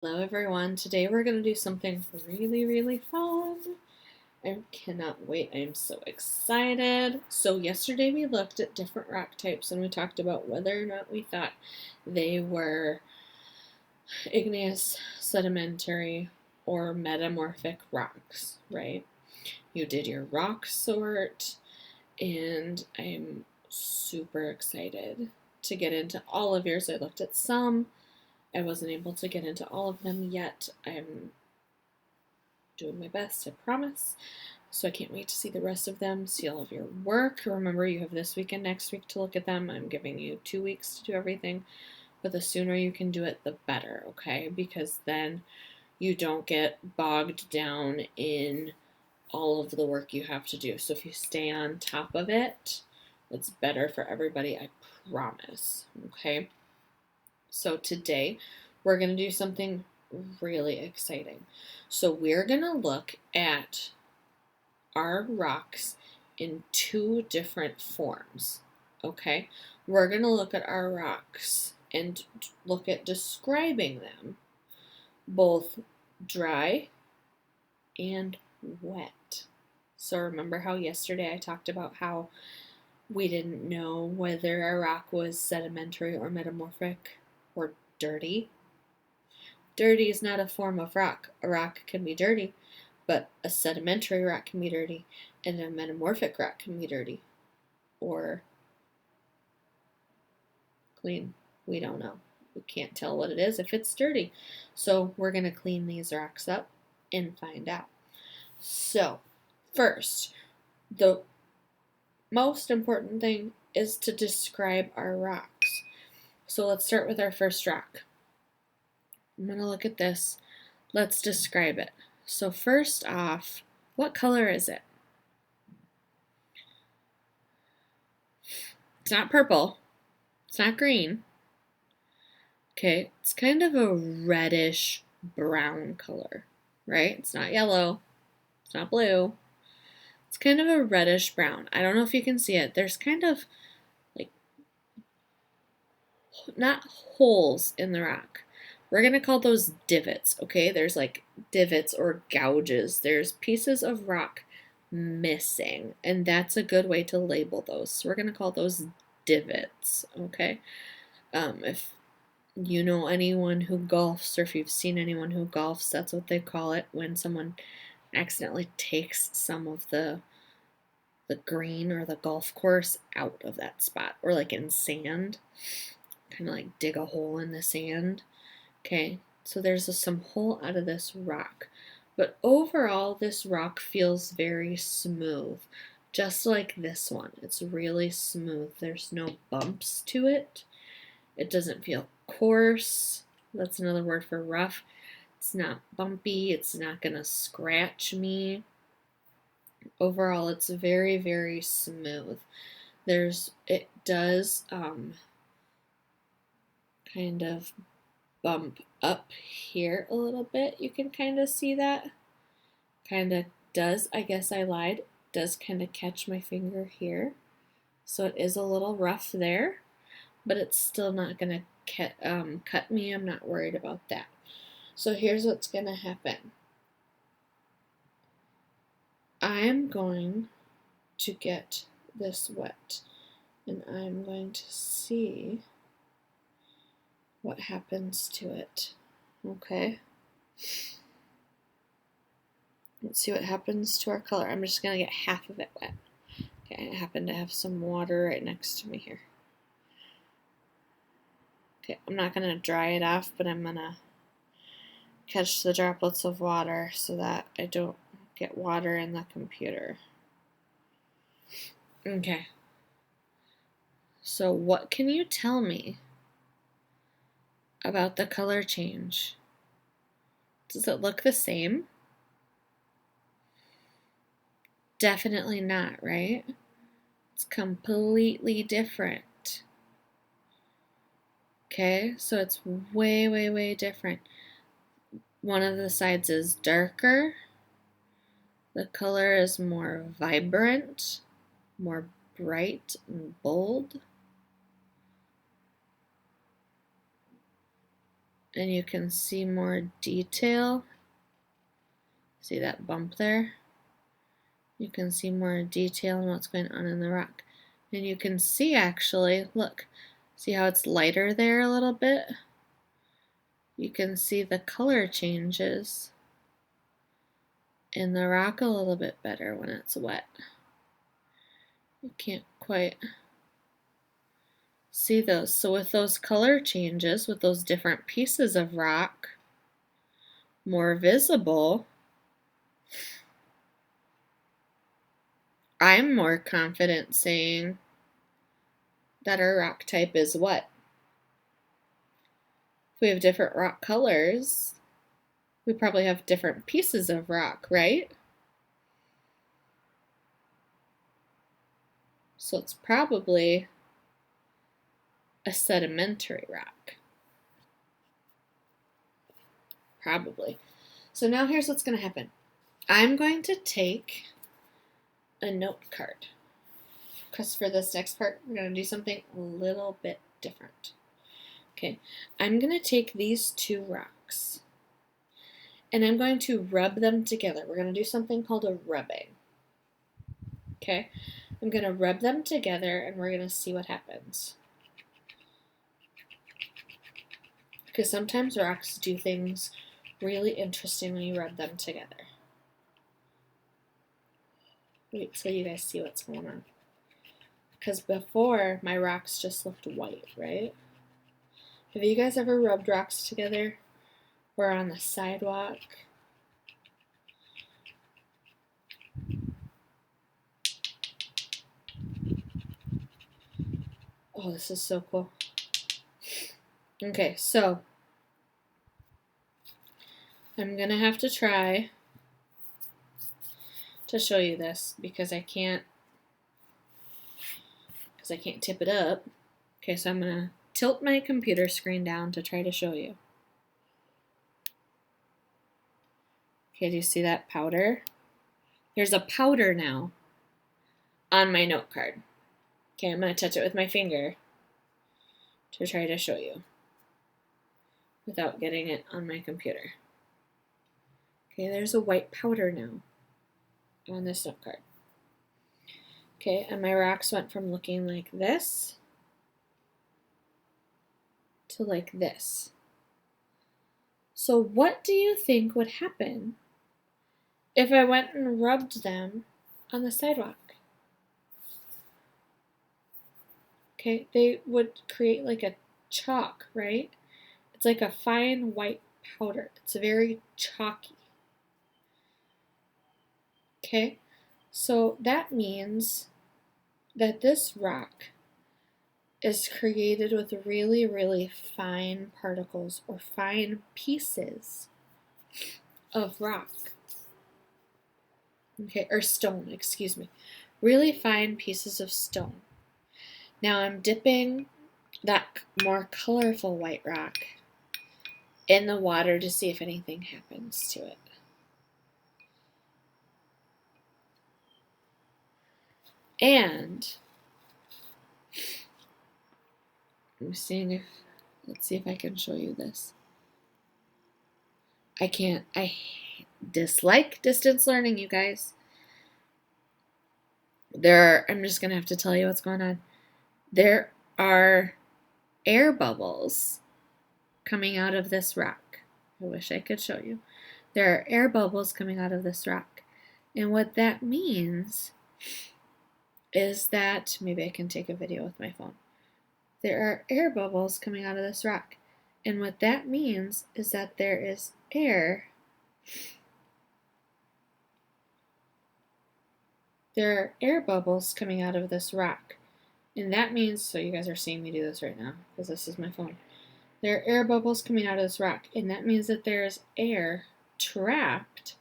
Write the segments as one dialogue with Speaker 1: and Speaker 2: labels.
Speaker 1: Hello everyone, today we're going to do something really fun. I cannot wait, I am so excited. So yesterday we looked at different rock types and we talked about whether or not we thought they were igneous, sedimentary, or metamorphic rocks, right? You did your rock sort and I'm super excited to get into all of yours. I looked at some. I wasn't able to get into all of them yet. I'm doing my best, I promise. So I can't wait to see the rest of them, see all of your work. Remember, you have this week and next week to look at them. I'm giving you 2 weeks to do everything, but the sooner you can do it, the better, okay? Because then you don't get bogged down in all of the work you have to do. So if you stay on top of it, it's better for everybody, I promise, okay? So today we're going to do something really exciting. So we're going to look at our rocks in 2 different forms, okay? We're going to look at our rocks and look at describing them, both dry and wet. So remember how yesterday I talked about how we didn't know whether a rock was sedimentary or metamorphic or dirty? Dirty is not a form of rock. A rock can be dirty, but a sedimentary rock can be dirty, and a metamorphic rock can be dirty or clean. We don't know. We can't tell what it is if it's dirty. So we're going to clean these rocks up and find out. So, first, the most important thing is to describe our rocks. So let's start with our first rock. I'm going to look at this. Let's describe it. So first off, what color is it? It's not purple. It's not green. Okay, it's kind of a reddish brown color, right? It's not yellow. It's not blue. It's kind of a reddish brown. I don't know if you can see it. There's kind of like not holes in the rock. We're going to call those divots, okay? There's like divots or gouges. There's pieces of rock missing, and that's a good way to label those. So we're going to call those divots, okay? If you know anyone who golfs, or if you've seen anyone who golfs, that's what they call it when someone accidentally takes some of the green or the golf course out of that spot, or like in sand, kind of like dig a hole in the sand. Okay, so there's some hole out of this rock. But overall, this rock feels very smooth, just like this one. It's really smooth. There's no bumps to it. It doesn't feel coarse. That's another word for rough. It's not bumpy. It's not going to scratch me. Overall, it's very smooth. It does kind of bump up here a little bit. You can kind of see that. Kind of does, I guess I lied, does kind of catch my finger here. So it is a little rough there, but it's still not going to cut me. I'm not worried about that. So here's what's going to happen. I'm going to get this wet, and I'm going to see what happens to it. Okay. Let's see what happens to our color. I'm just going to get half of it wet. Okay, I happen to have some water right next to me here. Okay, I'm not going to dry it off, but I'm going to catch the droplets of water so that I don't get water in the computer. Okay. So what can you tell me about the color change? Does it look the same? Definitely not, right? It's completely different. Okay, so it's way different. One of the sides is darker. The color is more vibrant, more bright and bold. and you can see more detail. See that bump there? You can see more detail in what's going on in the rock. And you can see actually, look, see how it's lighter there a little bit? You can see the color changes in the rock a little bit better when it's wet. You can't quite see those. So with those color changes, with those different pieces of rock more visible, I'm more confident saying that our rock type is what? If we have different rock colors, we probably have different pieces of rock, right? So it's probably a sedimentary rock. Probably. So now here's what's going to happen. I'm going to take a note card, because for this next part, we're going to do something a little bit different. Okay, I'm going to take these two rocks, and I'm going to rub them together. We're going to do something called a rubbing. Okay, I'm going to rub them together, and we're going to see what happens. Because sometimes rocks do things really interesting when you rub them together. Wait till you guys see what's going on. Because before, my rocks just looked white, right? Have you guys ever rubbed rocks together? Or on the sidewalk? Oh, this is so cool. Okay, so I'm going to have to try to show you this because I can't tip it up. Okay, so I'm going to tilt my computer screen down to try to show you. Okay, do you see that powder? There's a powder now on my note card. Okay, I'm going to touch it with my finger to try to show you without getting it on my computer. Okay, there's a white powder now on this note card. Okay, and my rocks went from looking like this to like this. So what do you think would happen if I went and rubbed them on the sidewalk? Okay, they would create like a chalk, right? It's like a fine white powder. It's very chalky. Okay, so that means that this rock is created with really, really fine particles or fine pieces of rock. Okay, or stone, excuse me. Really fine pieces of stone. Now I'm dipping that more colorful white rock in the water to see if anything happens to it. And I'm seeing if, let's see if I can show you this. I dislike distance learning, you guys. I'm just going to have to tell you what's going on. There are air bubbles coming out of this rock. I wish I could show you. There are air bubbles coming out of this rock. And what that means is that, maybe I can take a video with my phone. There are air bubbles coming out of this rock. And what that means is that there is air. There are air bubbles coming out of this rock. And that means, so you guys are seeing me do this right now, because this is my phone. There are air bubbles coming out of this rock. And that means that there is air trapped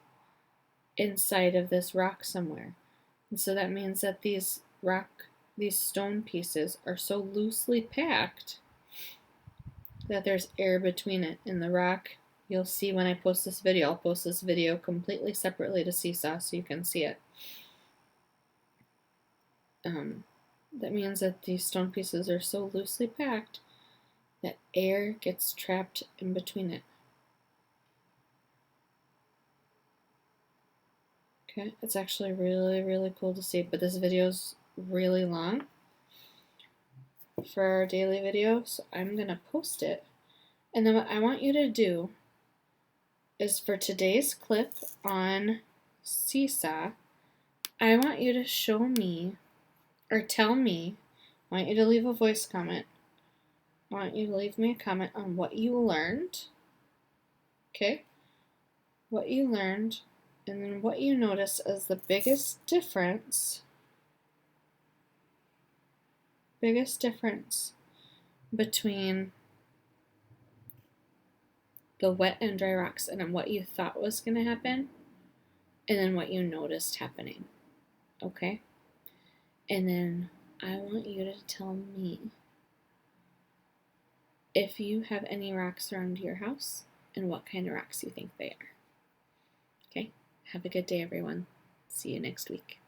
Speaker 1: inside of this rock somewhere. And so that means that these stone pieces are so loosely packed that there's air between it and the rock. You'll see when I post this video, I'll post this video completely separately to Seesaw so you can see it. That means that these stone pieces are so loosely packed that air gets trapped in between it. Okay, it's actually really, really cool to see, but this video's really long for our daily video, so I'm gonna post it. And then what I want you to do is for today's clip on Seesaw, I want you to show me, or tell me, I want you to leave a voice comment. I want you to leave me a comment on what you learned, okay? What you learned, and then what you notice as the biggest difference between the wet and dry rocks and then what you thought was going to happen and then what you noticed happening, okay? And then I want you to tell me if you have any rocks around your house and what kind of rocks you think they are. Okay? Have a good day, everyone. See you next week.